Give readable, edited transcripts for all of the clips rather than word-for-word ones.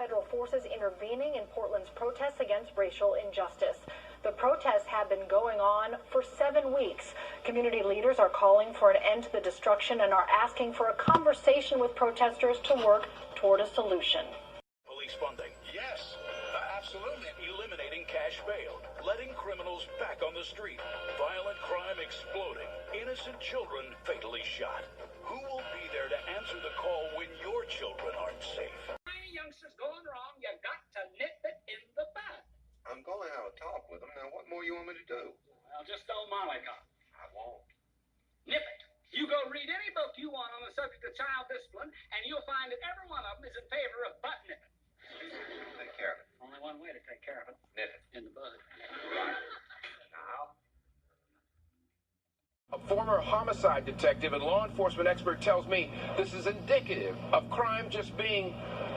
federal forces intervening in Portland's protests against racial injustice. The protests have been going on for 7 weeks. Community leaders are calling for an end to the destruction and are asking for a conversation with protesters to work toward a solution. Police funding. Yes, absolutely. Eliminating cash bail. Letting criminals back on the street. Violent crime exploding. Innocent children fatally shot. Who will be there to answer the call when your children aren't safe? Youngsters going wrong, you got to nip it in the bud. I'm going to have a talk with them. Now, what more you want me to do? Well, just don't mollycoddle. I won't. Nip it. You go read any book you want on the subject of child discipline, and you'll find that every one of them is in favor of butt nipping. Take care of it. Only one way to take care of it. Nip it. In the bud. Right. Now. A former homicide detective and law enforcement expert tells me this is indicative of crime just being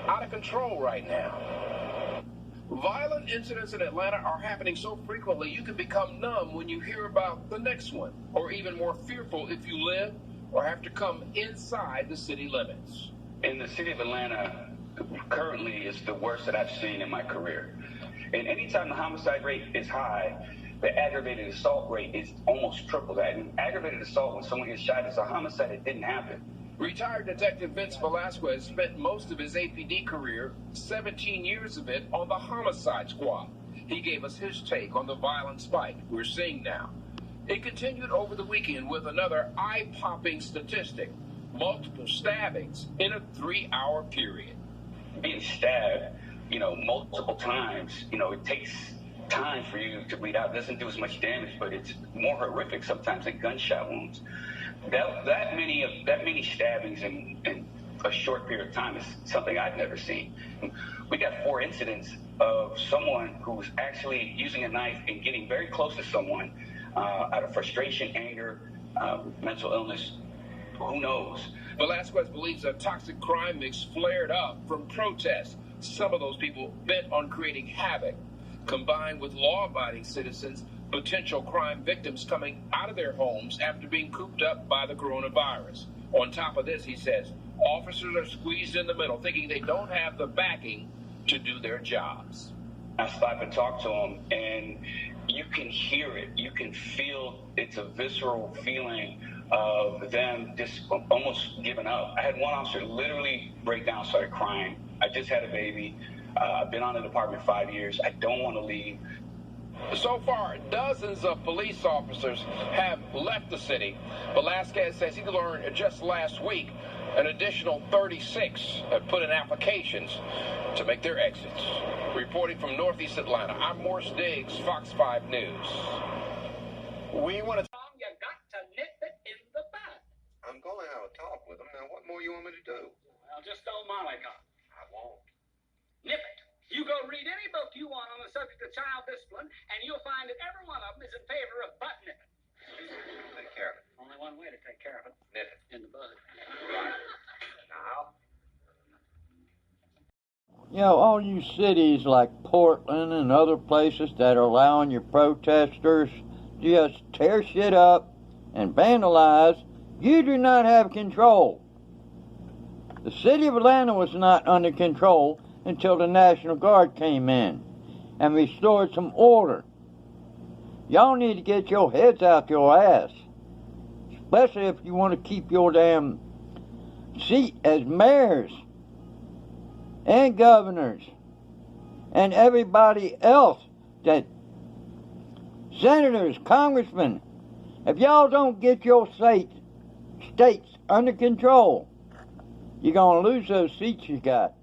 out of control right now. Violent incidents in Atlanta are happening so frequently you can become numb when you hear about the next one, or even more fearful if you live or have to come inside the city limits. In the city of Atlanta, currently is the worst that I've seen in my career. And anytime the homicide rate is high, the aggravated assault rate is almost triple that. And aggravated assault, when someone gets shot, is a homicide that didn't happen. Retired Detective Vince Velasquez spent most of his APD career, 17 years of it, on the homicide squad. He gave us his take on the violent spike we're seeing now. It continued over the weekend with another eye-popping statistic: multiple stabbings in a 3-hour period. Being stabbed, multiple times, it takes time for you to bleed out. It doesn't do as much damage, but it's more horrific sometimes than gunshot wounds. That many stabbings in a short period of time is something I've never seen. We got 4 incidents of someone who's actually using a knife and getting very close to someone out of frustration, anger, mental illness. Who knows? Velasquez believes a toxic crime mix flared up from protests. Some of those people bent on creating havoc, combined with law-abiding citizens, potential crime victims coming out of their homes after being cooped up by the coronavirus. On top of this, he says, officers are squeezed in the middle, thinking they don't have the backing to do their jobs. I stop and talk to them, and you can hear it. You can feel it's a visceral feeling of them just almost giving up. I had one officer literally break down, started crying. I just had a baby. I've been on the department 5 years. I don't want to leave. So far, dozens of police officers have left the city. Velasquez says he learned just last week an additional 36 have put in applications to make their exits. Reporting from Northeast Atlanta, I'm Morris Diggs, Fox 5 News. We want to... You got to nip it in the bud. I'm going to have a talk with them. Now, what more you want me to do? Well, just don't mollycoddle. I won't. Nip it. You go read any book you want on the subject of child discipline, and you'll find that every one of them is in favor of butt nipping. Take care of it. Only one way to take care of it. Nip it. In the bud. Right. Now. All you cities like Portland and other places that are allowing your protesters just tear shit up and vandalize, you do not have control. The city of Atlanta was not under control until the National Guard came in and restored some order. Y'all need to get your heads out your ass, especially if you want to keep your damn seat as mayors and governors and everybody else, that senators, congressmen. If y'all don't get your states under control, you're going to lose those seats you got.